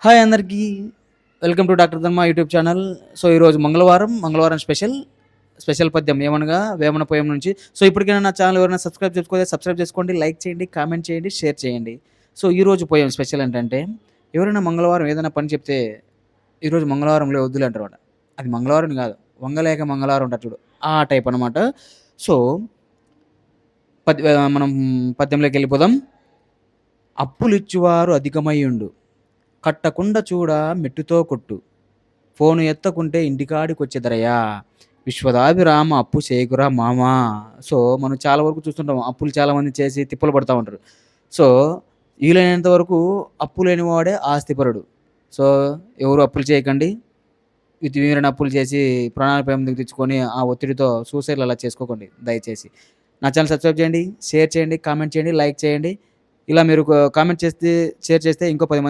Hi అందరికీ. Welcome to doctor ధర్మ YouTube channel. So, ఈరోజు మంగళవారం స్పెషల్ పద్యం ఏమనగా వేమన పోయం నుంచి. సో, ఇప్పటికైనా నా ఛానల్ ఎవరైనా సబ్స్క్రైబ్ చేసుకోకపోతే సబ్స్క్రైబ్ చేసుకోండి, లైక్ చేయండి, కామెంట్ చేయండి, షేర్ చేయండి. సో, ఈరోజు పోయం స్పెషల్ ఏంటంటే, ఎవరైనా మంగళవారం ఏదైనా పని చెప్తే, ఈరోజు మంగళవారంలే వద్దులే అంటారన్నమాట. అది మంగళవారం అని కాదు. వంగలేక మంగళవారం అంటారు చూడు. ఆ టైప్ అనమాట. సో, మనం పద్యంలోకెళ్ళిపోదాం. అప్పులిచ్చువారు అధికమయ్యుండు, కట్టకుండా చూడ మెట్టుతో కొట్టు, ఫోను ఎత్తకుంటే ఇంటికాడికొచ్చెదరయ్యా, విశ్వదాభిరామ అప్పు చేయకురా మామా. సో, మనం చాలా వరకు చూస్తుంటాం. అప్పులు చాలామంది చేసి తిప్పలు పడతా ఉంటారు. సో, వీలైనంత వరకు అప్పు లేనివాడే ఆస్తిపరుడు. సో, ఎవరు అప్పులు చేయకండి. మితిమీరిన అప్పులు చేసి ప్రాణాలపై మీదకి తెచ్చుకొని ఆ ఒత్తిడితో సూసైడ్‌లు అలా చేసుకోకండి దయచేసి. నా ఛానల్ సబ్స్క్రైబ్ చేయండి, షేర్ చేయండి, కామెంట్ చేయండి, లైక్ చేయండి. ఇలా మీరు కామెంట్ చేస్తే, షేర్ చేస్తే ఇంకో 10 మంది